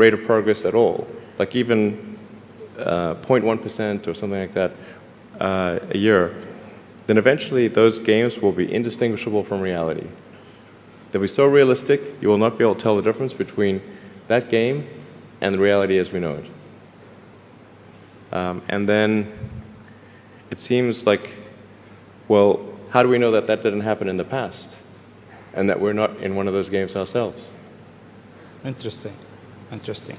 rate of progress at all, like even 0.1% or something like that a year, then eventually those games will be indistinguishable from reality. They'll be so realistic, you will not be able to tell the difference between that game and the reality as we know it. And then it seems like, well, how do we know that that didn't happen in the past and that we're not in one of those games ourselves? Interesting. Interesting.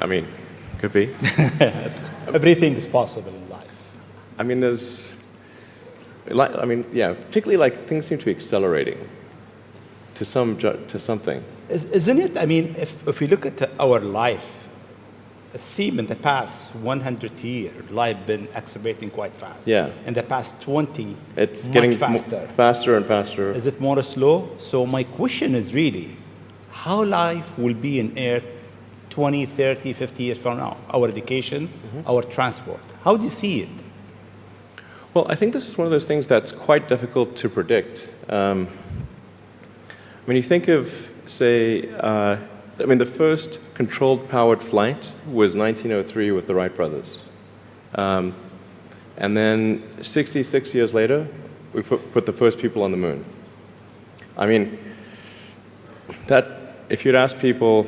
I mean, could be. Everything is possible in life. I mean, there's, yeah, particularly like things seem to be accelerating to something. Isn't it? I mean, if we look at our life, it seems in the past 100 years, life been accelerating quite fast. Yeah. In the past 20, It's much getting faster. faster and faster. Is it more slow? So my question is really, how life will be in Earth 20, 30, 50 years from now? Our education, our transport. How do you see it? Well, I think this is one of those things that's quite difficult to predict. When you think of, say, the first controlled powered flight was 1903 with the Wright brothers. And then 66 years later, we put the first people on the moon. I mean, that, if you'd ask people,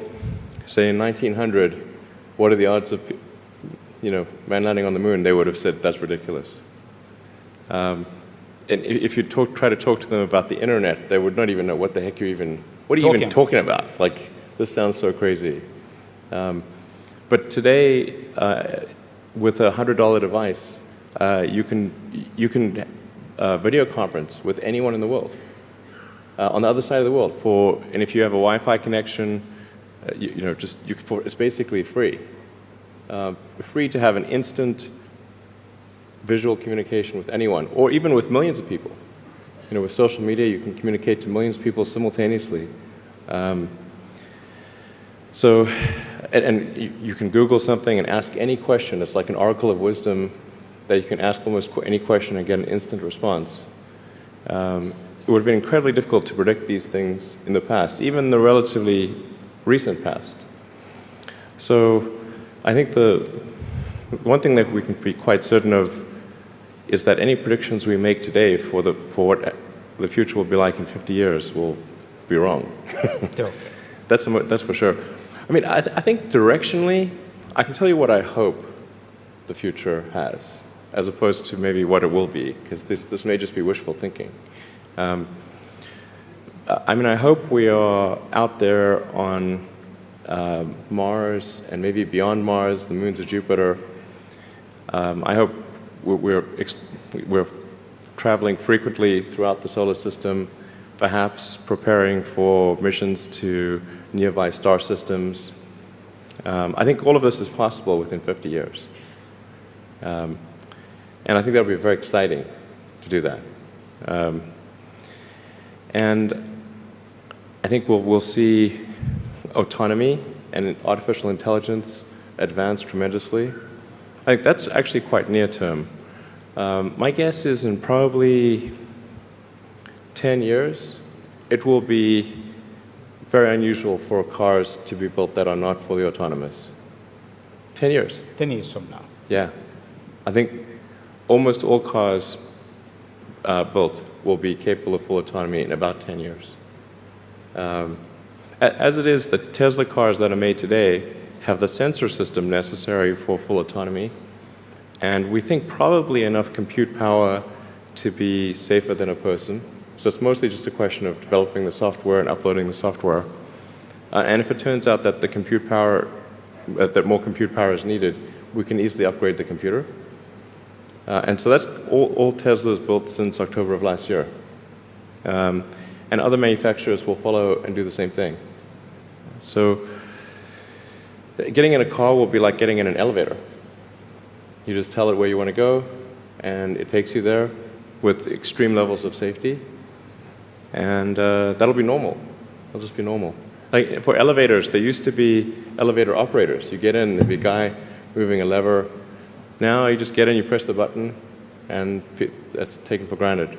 say in 1900, what are the odds of, man landing on the moon, they would have said, that's ridiculous. And if you try to talk to them about the internet, they would not even know what the heck what are you even talking about? Like, this sounds so crazy. But today, with a $100 device, you can video conference with anyone in the world, on the other side of the world. And if you have a Wi-Fi connection, it's basically free. Free to have an instant visual communication with anyone, or even with millions of people. With social media, you can communicate to millions of people simultaneously. You can Google something and ask any question. It's like an oracle of wisdom that you can ask almost any question and get an instant response. It would have been incredibly difficult to predict these things in the past, even the relatively recent past. So I think the one thing that we can be quite certain of is that any predictions we make today for what the future will be like in 50 years will be wrong. That's for sure. I mean, I think directionally, I can tell you what I hope the future has, as opposed to maybe what it will be, because this may just be wishful thinking. I hope we are out there on Mars and maybe beyond Mars, the moons of Jupiter. I hope we're traveling frequently throughout the solar system, perhaps preparing for missions to nearby star systems. I think all of this is possible within 50 years. And I think that would be very exciting to do that. And I think we'll see autonomy and artificial intelligence advance tremendously. I think that's actually quite near term. My guess is in probably 10 years, it will be very unusual for cars to be built that are not fully autonomous. 10 years. 10 years from now. Yeah. I think almost all cars built will be capable of full autonomy in about 10 years. As it is, the Tesla cars that are made today have the sensor system necessary for full autonomy, and we think probably enough compute power to be safer than a person. So it's mostly just a question of developing the software and uploading the software. And if it turns out that that more compute power is needed, we can easily upgrade the computer. And so that's all Tesla's built since October of last year. And other manufacturers will follow and do the same thing. So getting in a car will be like getting in an elevator. You just tell it where you want to go, and it takes you there with extreme levels of safety. And that'll be normal. It'll just be normal. Like for elevators, there used to be elevator operators. You get in, there'd be a guy moving a lever. Now you just get in, you press the button, and that's taken for granted.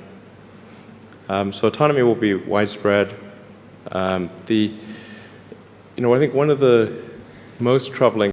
So autonomy will be widespread. I think one of the most troubling